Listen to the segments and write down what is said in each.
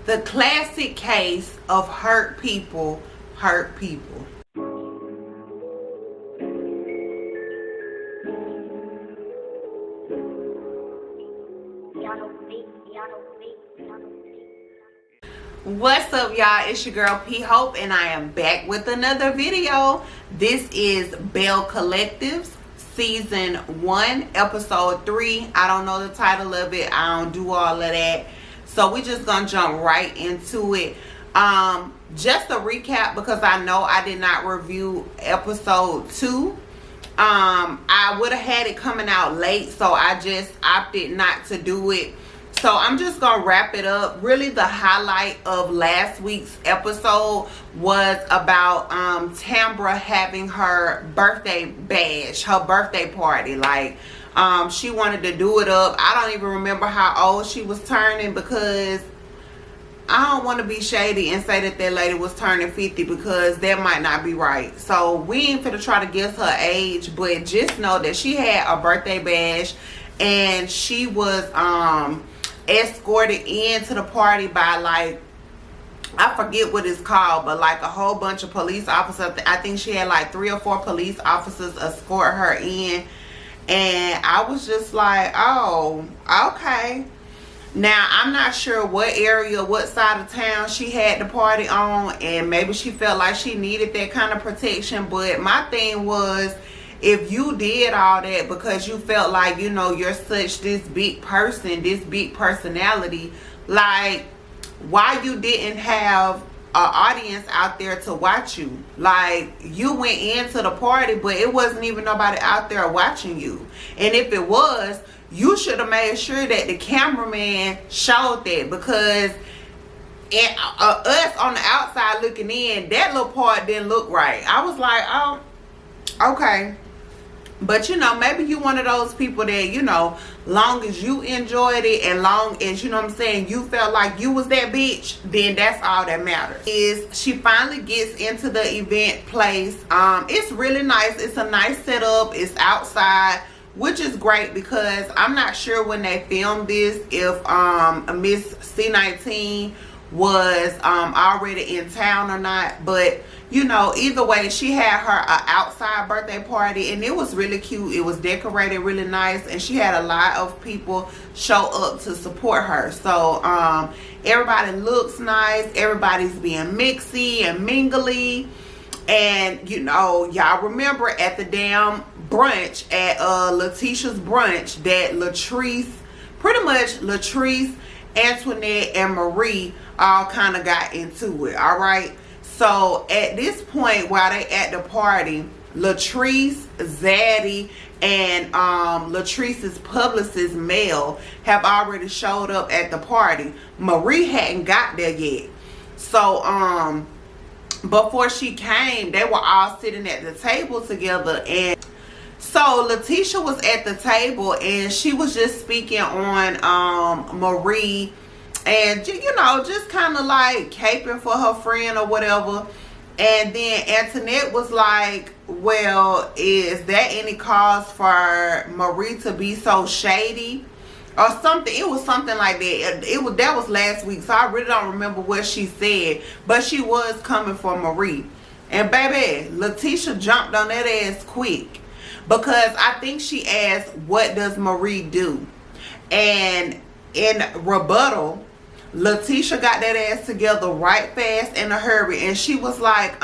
The classic case of hurt people hurt people. What's up, y'all? It's your girl P Hope, and I am back with another video. This is Belle Collective's season 1 episode 3. I don't know the title of it. I don't do all of that, so we just gonna jump right into it. Just a recap, because I know I did not review episode 2. I would have had it coming out late, so I just opted not to do it. So I'm just gonna wrap it up. Really, the highlight of last week's episode was about Tambra having her birthday bash, her birthday party. Like, she wanted to do it up. I don't even remember how old she was turning, because I don't want to be shady and say that lady was turning 50, because that might not be right. So we ain't finna try to guess her age, but just know that she had a birthday bash, and she was escorted into the party by, like, I forget what it's called, but like a whole bunch of police officers. I think she had like 3 or 4 police officers escort her in, and I was just like, oh, okay. Now, I'm not sure what area, what side of town she had the party on, and maybe she felt like she needed that kind of protection. But my thing was, if you did all that because you felt like, you know, you're such this big person, this big personality, like, why you didn't have an audience out there to watch you? Like, you went into the party, but it wasn't even nobody out there watching you. And if it was, you should have made sure that the cameraman showed that, because us on the outside looking in, that little part didn't look right. I was like, oh, okay. But, you know, maybe you one of those people that, you know, long as you enjoyed it and long as, you know what I'm saying, you felt like you was that bitch, then that's all that matters. Is she finally gets into the event place. It's really nice. It's a nice setup. It's outside, which is great, because I'm not sure when they filmed this if Miss C19 was already in town or not. But, you know, either way, she had her outside birthday party, and it was really cute. It was decorated really nice, and she had a lot of people show up to support her. So everybody looks nice. Everybody's being mixy and mingly. And, you know, y'all remember at the damn brunch, at Letitia's brunch, that Latrice, Antoinette, and Marie all kind of got into it. All right. So at this point, while they at the party, Latrice, Zaddy, and Latrice's publicist, Belle, have already showed up at the party. Marie hadn't got there yet. So before she came, they were all sitting at the table together, and so Letitia was at the table, and she was just speaking on Marie, and, you know, just kind of like caping for her friend or whatever. And then Antoinette was like, well, is there any cause for Marie to be so shady or something? It was something like that. That was last week, so I really don't remember what she said, but she was coming for Marie. And baby, Letitia jumped on that ass quick, because I think she asked, what does Marie do? And in rebuttal, Letitia got that ass together right fast in a hurry, and she was like,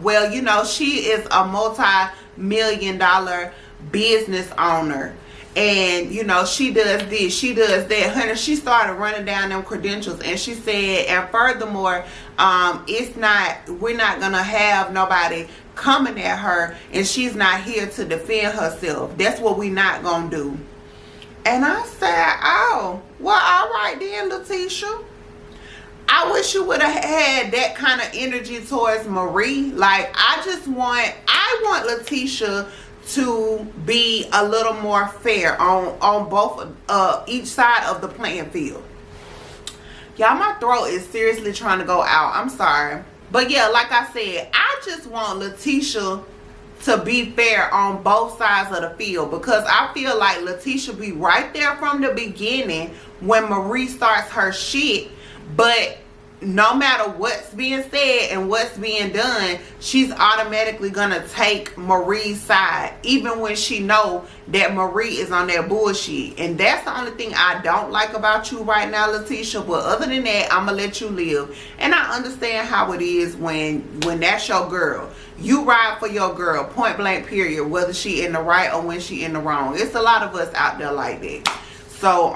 well, you know, she is a multi-million-dollar business owner, and, you know, she does this, she does that. Honey, she started running down them credentials, and she said, and furthermore, we're not gonna have nobody coming at her, and she's not here to defend herself. That's what we're not gonna do. And I said, oh, well, all right then, Letitia. I wish you would have had that kind of energy towards Marie. Like, I want Letitia to be a little more fair on both each side of the playing field. Y'all, my throat is seriously trying to go out. I'm sorry. But yeah, like I said, I just want Letitia to be fair on both sides of the field, because I feel like Letitia be right there from the beginning when Marie starts her shit, but no matter what's being said and what's being done, she's automatically gonna take Marie's side, even when she know that Marie is on that bullshit. And that's the only thing I don't like about you right now, Letitia. But other than that, I'ma let you live. And I understand how it is when that's your girl. You ride for your girl, point blank period, whether she in the right or when she in the wrong. It's a lot of us out there like that. So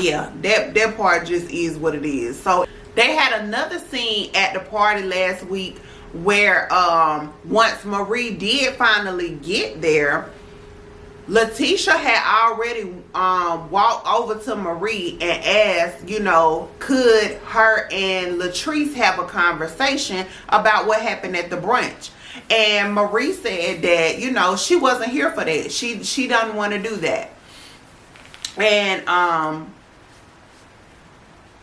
yeah, that part just is what it is. So they had another scene at the party last week where once Marie did finally get there, Letitia had already walked over to Marie and asked, you know, could her and Latrice have a conversation about what happened at the brunch. And Marie said that, you know, she wasn't here for that. She doesn't want to do that.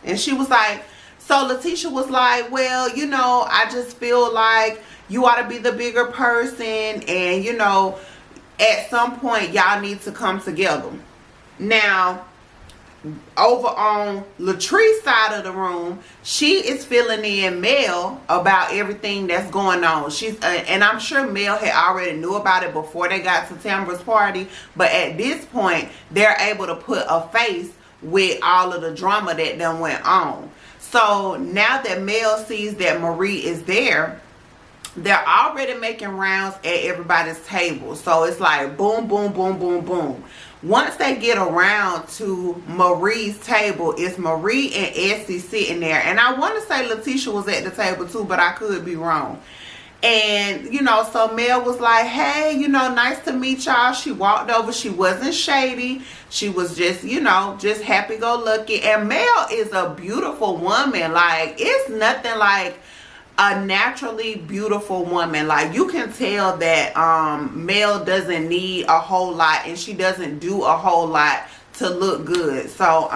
And she was like, so Letitia was like, well, you know, I just feel like you ought to be the bigger person. And, you know, at some point, y'all need to come together. Now, over on Latrice's side of the room, she is filling in Mel about everything that's going on. She's and I'm sure Mel had already knew about it before they got to Tambra's party. But at this point, they're able to put a face with all of the drama that done went on. So now that Mel sees that Marie is there, they're already making rounds at everybody's table. So it's like boom, boom, boom, boom, boom. Once they get around to Marie's table, it's Marie and Essie sitting there. And I want to say Letitia was at the table too, but I could be wrong. And, you know, so Mel was like, hey, you know, nice to meet y'all. She walked over. She wasn't shady. She was just, you know, just happy-go-lucky. And Mel is a beautiful woman. Like, it's nothing like a naturally beautiful woman. Like, you can tell that Mel doesn't need a whole lot, and she doesn't do a whole lot to look good. So,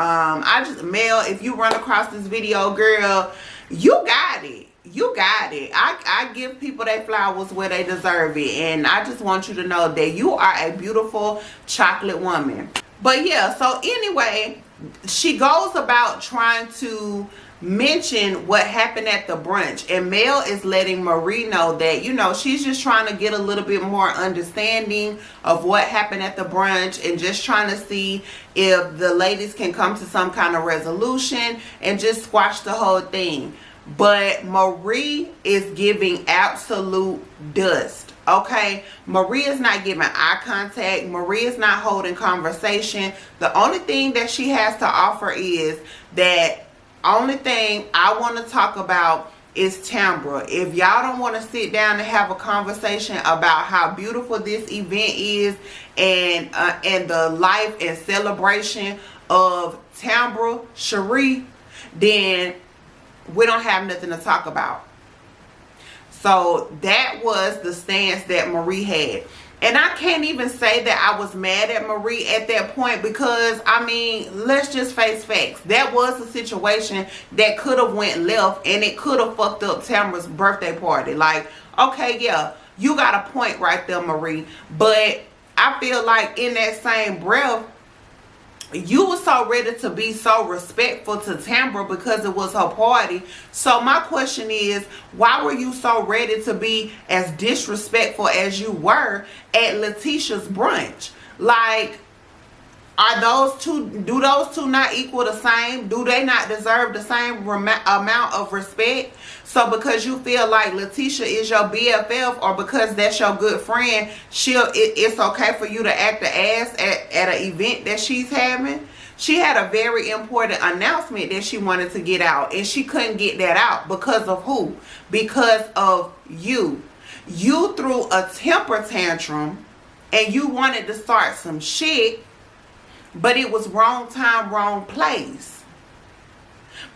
Mel, if you run across this video, girl, you got it. You got it. I give people their flowers where they deserve it. And I just want you to know that you are a beautiful chocolate woman. But yeah, so anyway, she goes about trying to mention what happened at the brunch. And Mel is letting Marie know that, you know, she's just trying to get a little bit more understanding of what happened at the brunch and just trying to see if the ladies can come to some kind of resolution and just squash the whole thing. But Marie is giving absolute dust. Okay, Marie is not giving eye contact. Marie is not holding conversation. The only thing that she has to offer is that only thing I want to talk about is Tambra. If y'all don't want to sit down and have a conversation about how beautiful this event is and the life and celebration of Tambra Cherie, then we don't have nothing to talk about. So that was the stance that Marie had. And I can't even say that I was mad at Marie at that point, because, I mean, let's just face facts. That was a situation that could have went left, and it could have fucked up Tamra's birthday party. Like, okay, yeah, you got a point right there, Marie. But I feel like in that same breath, you were so ready to be so respectful to Tambra because it was her party. So my question is, why were you so ready to be as disrespectful as you were at Letitia's brunch? Like, are those two, do those two not equal the same? Do they not deserve the same amount of respect? So because you feel like Letitia is your BFF, or because that's your good friend, it's okay for you to act the ass at an event that she's having? She had a very important announcement that she wanted to get out, and she couldn't get that out because of who? Because of you. You threw a temper tantrum and you wanted to start some shit, but it was wrong time, wrong place.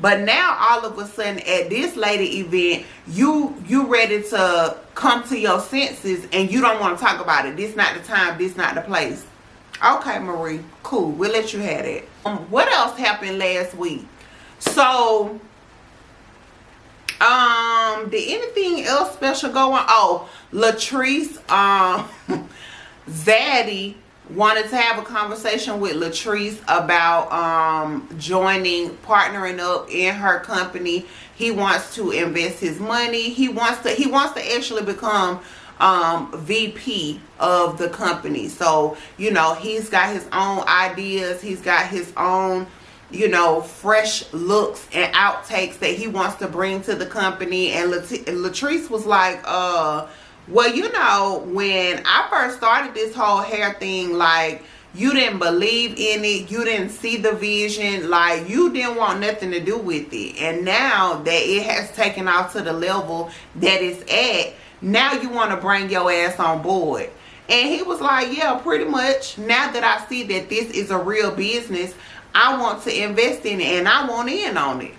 But now all of a sudden at this lady event, you ready to come to your senses and you don't want to talk about it. This not the time, this not the place. Okay, Marie, cool. We'll let you have it. What else happened last week? So, did anything else special go on? Oh, Latrice, Zaddy wanted to have a conversation with Latrice about partnering up in her company. He wants to invest his money. He wants to actually become VP of the company. So, you know, he's got his own ideas. He's got his own, you know, fresh looks and outtakes that he wants to bring to the company. And Latrice was like, well, you know, when I first started this whole hair thing, like, you didn't believe in it. You didn't see the vision. Like, you didn't want nothing to do with it. And now that it has taken off to the level that it's at, now you want to bring your ass on board. And he was like, yeah, pretty much. Now that I see that this is a real business, I want to invest in it and I want in on it.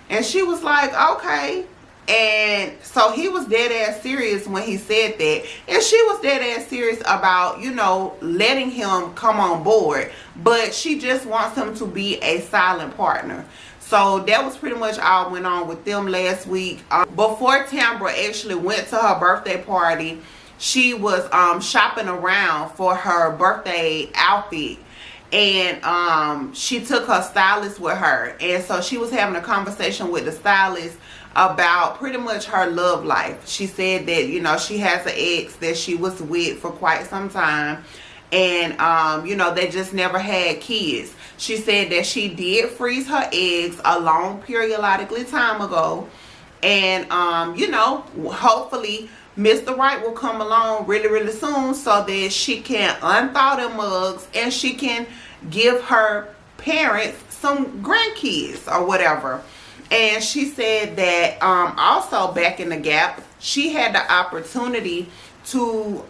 And she was like, okay. And so he was dead ass serious when he said that. And she was dead ass serious about, you know, letting him come on board. But she just wants him to be a silent partner. So that was pretty much all went on with them last week. Before Tambra actually went to her birthday party, she was shopping around for her birthday outfit. And she took her stylist with her. And so she was having a conversation with the stylist about pretty much her love life. She said that, you know, she has an ex that she was with for quite some time. And, you know, they just never had kids. She said that she did freeze her eggs a long periodically time ago. And, you know, hopefully Mr. Right will come along really, really soon so that she can unthaw them mugs and she can give her parents some grandkids or whatever. And she said that also back in the Gap, she had the opportunity to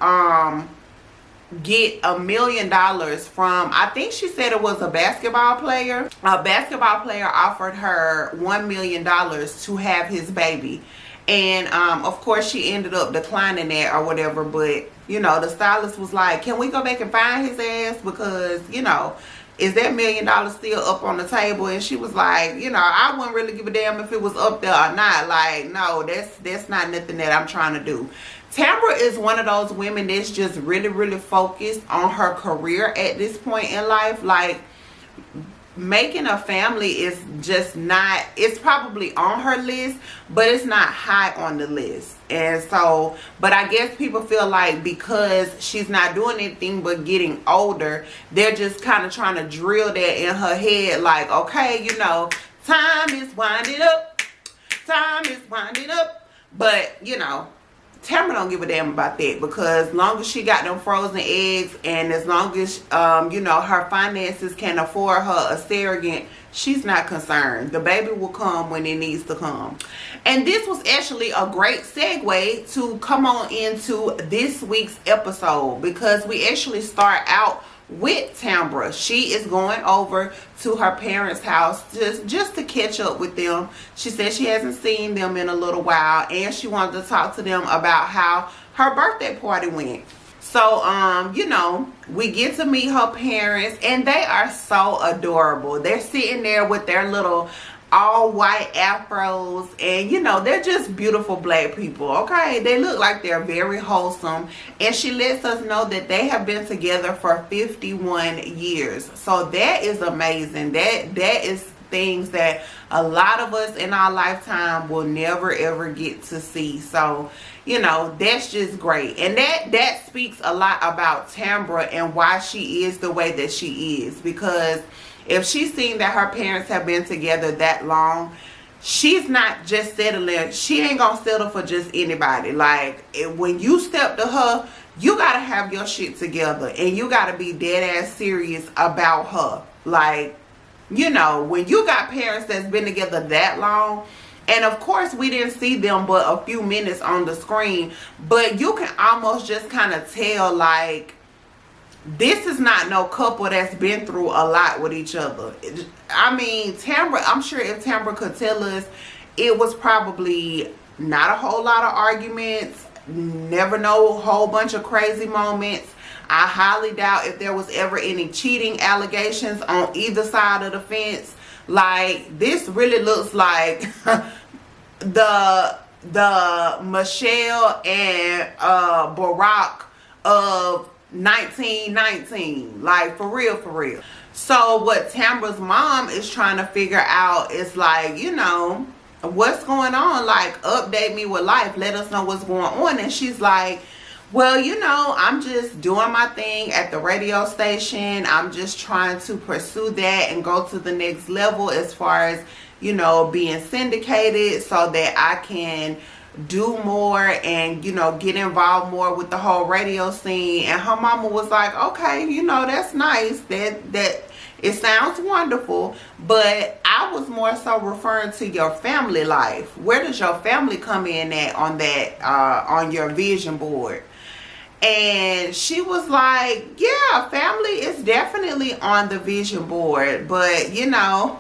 get $1 million from, I think she said it was a basketball player. A basketball player offered her $1 million to have his baby. And of course she ended up declining that or whatever. But, you know, the stylist was like, can we go back and find his ass? Because, you know, is that $1 million still up on the table? And she was like, you know, I wouldn't really give a damn if it was up there or not. Like, no, that's not nothing that I'm trying to do. Tambra is one of those women that's just really, really focused on her career at this point in life. Like, making a family is just not, it's probably on her list, but it's not high on the list. And so, but I guess people feel like because she's not doing anything but getting older, they're just kind of trying to drill that in her head, like, okay, you know, time is winding up, time is winding up. But, you know, Tamara don't give a damn about that, because as long as she got them frozen eggs and as long as you know, her finances can afford her a surrogate, she's not concerned. The baby will come when it needs to come. And this was actually a great segue to come on into this week's episode, because we actually start out with Tambra. She is going over to her parents' house just to catch up with them. She said she hasn't seen them in a little while, and she wanted to talk to them about how her birthday party went. So you know, we get to meet her parents, and they are so adorable. They're sitting there with their little all white afros, and you know, they're just beautiful black people. Okay, they look like they're very wholesome. And she lets us know that they have been together for 51 years. So that is amazing. That is things that a lot of us in our lifetime will never ever get to see. So, you know, that's just great. And that speaks a lot about Tambra and why she is the way that she is. Because if she's seen that her parents have been together that long, she's not just settling. She ain't gonna settle for just anybody. Like, when you step to her, you gotta have your shit together, and you gotta be dead ass serious about her. Like, you know, when you got parents that's been together that long, and of course we didn't see them but a few minutes on the screen, but you can almost just kind of tell, like, this is not no couple that's been through a lot with each other. I mean, Tambra, I'm sure if Tambra could tell us, it was probably not a whole lot of arguments, never no whole bunch of crazy moments. I highly doubt if there was ever any cheating allegations on either side of the fence. Like, this really looks like the Michelle and Barack of 1919, like for real, for real. So what Tamra's mom is trying to figure out is like, you know, what's going on? Like, update me with life, let us know what's going on. And she's like, well, you know, I'm just doing my thing at the radio station. I'm just trying to pursue that and go to the next level as far as, you know, being syndicated so that I can do more and, you know, get involved more with the whole radio scene. And her mama was like, okay, you know, that's nice, that it sounds wonderful, but I was more so referring to your family life. Where does your family come in at on that, on your vision board? And she was like, yeah, family is definitely on the vision board, but you know,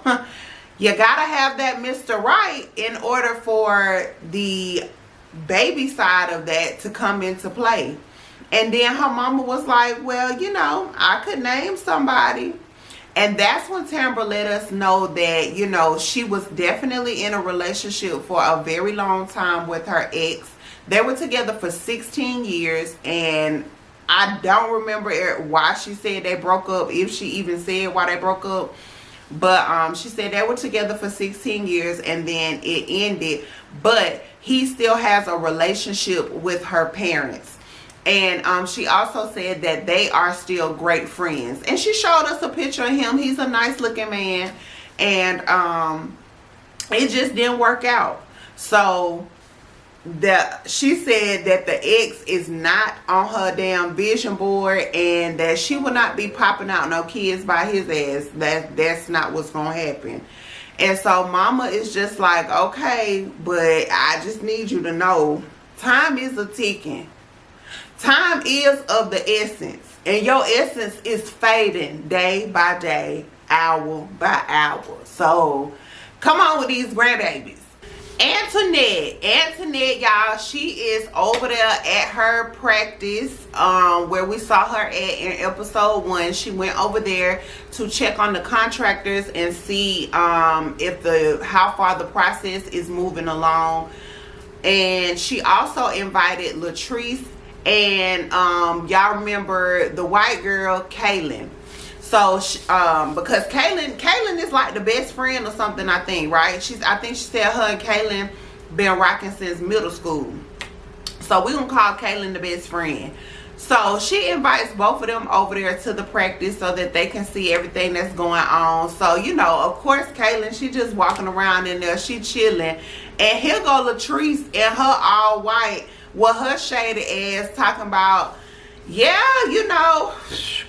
you gotta have that Mr. Right in order for the baby side of that to come into play. And then her mama was like, well, you know, I could name somebody. And that's when Tamra let us know that, you know, she was definitely in a relationship for a very long time with her ex. They were together for 16 years, and I don't remember why she said they broke up, if she even said why they broke up. But she said they were together for 16 years and then it ended. But he still has a relationship with her parents. And she also said that they are still great friends. And she showed us a picture of him. He's a nice looking man. And it just didn't work out. So she said that the ex is not on her damn vision board and that she will not be popping out no kids by his ass. That's not what's gonna happen. And so mama is just like, okay, but I just need you to know time is a ticking. Time is of the essence, and your essence is fading day by day, hour by hour. So come on with these grandbabies. Antoinette, y'all, she is over there at her practice, where we saw her at in episode 1. She went over there to check on the contractors and see how far the process is moving along. And she also invited Latrice and y'all remember the white girl, Kaylin. So because Kaylin is like the best friend or something, I think, right? I think she said her and Kaylin been rocking since middle school. So we're gonna call Kaylin the best friend. So she invites both of them over there to the practice so that they can see everything that's going on. So, you know, of course, Kaylin, she just walking around in there, she chilling. And here go Latrice in her all white with her shady ass talking about, yeah, you know,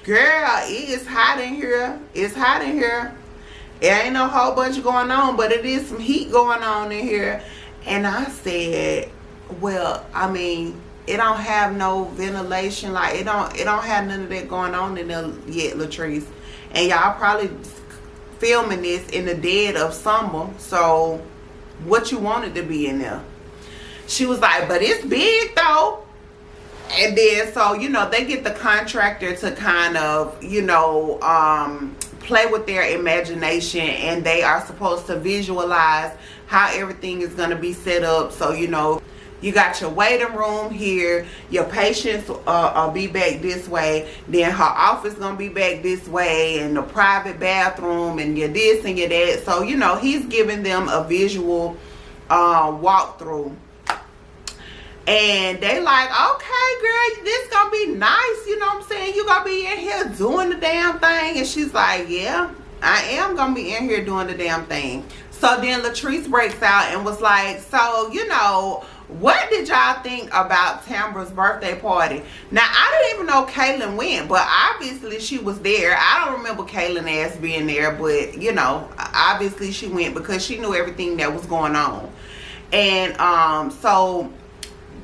girl, it is hot in here. It's hot in here. It ain't no whole bunch going on, but it is some heat going on in here. And I said, well, I mean, it don't have no ventilation, like it don't have none of that going on in there yet, Latrice. And y'all probably filming this in the dead of summer, so what you wanted to be in there? She was like, but it's big though. And then, so, you know, they get the contractor to kind of, you know, play with their imagination, and they are supposed to visualize how everything is going to be set up. So, you know, you got your waiting room here, your patients will be back this way, then her office going to be back this way, and the private bathroom, and your this and your that. So, you know, he's giving them a visual walkthrough. And they like, okay, girl, this gonna be nice, you know what I'm saying? You gonna be in here doing the damn thing. And she's like, yeah, I am gonna be in here doing the damn thing. So then Latrice breaks out and was like, so, you know, what did y'all think about Tamra's birthday party? Now, I didn't even know Kaylin went, but obviously she was there. I don't remember Kaylin ass being there, but, you know, obviously she went because she knew everything that was going on. And so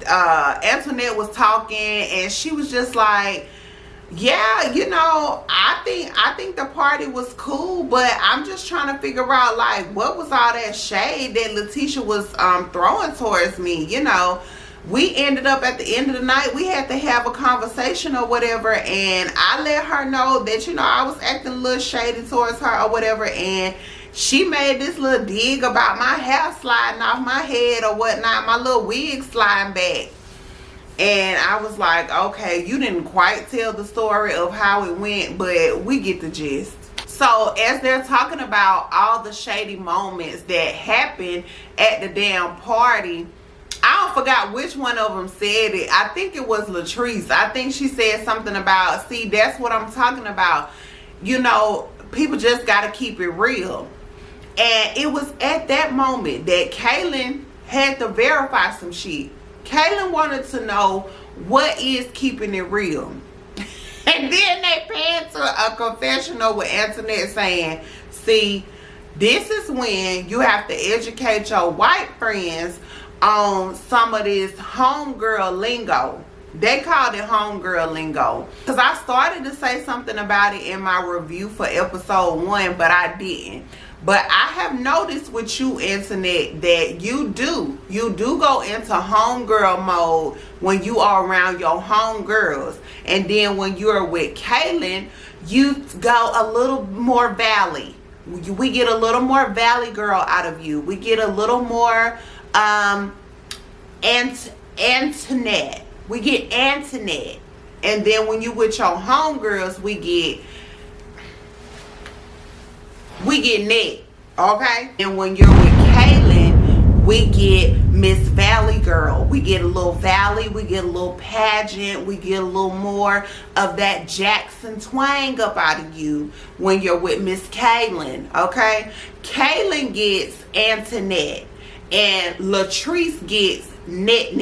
Antoinette was talking, and she was just like, yeah, you know, I think the party was cool, but I'm just trying to figure out, like, what was all that shade that Letitia was throwing towards me? You know, we ended up at the end of the night, we had to have a conversation or whatever, and I let her know that, you know, I was acting a little shady towards her or whatever, and she made this little dig about my hair sliding off my head or whatnot, my little wig sliding back. And I was like, okay, you didn't quite tell the story of how it went, but we get the gist. So as they're talking about all the shady moments that happened at the damn party, I don't forgot which one of them said it. I think it was Latrice. I think she said something about, see, that's what I'm talking about. You know, people just got to keep it real. And it was at that moment that Kaylin had to verify some shit. Kaylin wanted to know what is keeping it real. And then they panned to a confessional with Antoinette saying, see, this is when you have to educate your white friends on some of this homegirl lingo. They called it homegirl lingo. Because I started to say something about it in my review for episode 1, but I didn't. But I have noticed with you, Antoinette, that you do go into homegirl mode when you are around your homegirls. And then when you're with Kaylin, you go a little more valley. We get a little more valley girl out of you. We get a little more Antoinette. We get Antoinette. And then when you with your homegirls, we get Nick, okay? And when you're with Kaylin, we get Miss Valley Girl. We get a little Valley, we get a little pageant, we get a little more of that Jackson twang up out of you when you're with Miss Kaylin, okay? Kaylin gets Antoinette and Latrice gets Net,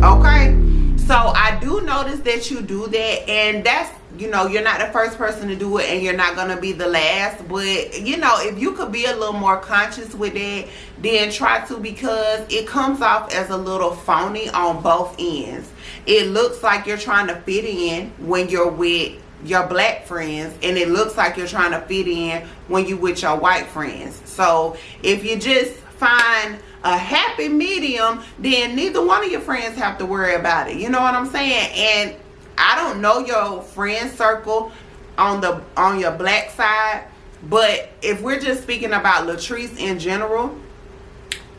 okay? So I do notice that you do that, and that's, you know, you're not the first person to do it, and you're not gonna be the last. But you know, if you could be a little more conscious with that, then try to, because it comes off as a little phony on both ends. It looks like you're trying to fit in when you're with your black friends, and it looks like you're trying to fit in when you're with your white friends. So if you just find a happy medium, then neither one of your friends have to worry about it. You know what I'm saying? And I don't know your friend circle on your black side, but if we're just speaking about Latrice in general,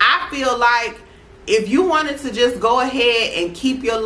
I feel like if you wanted to just go ahead and keep your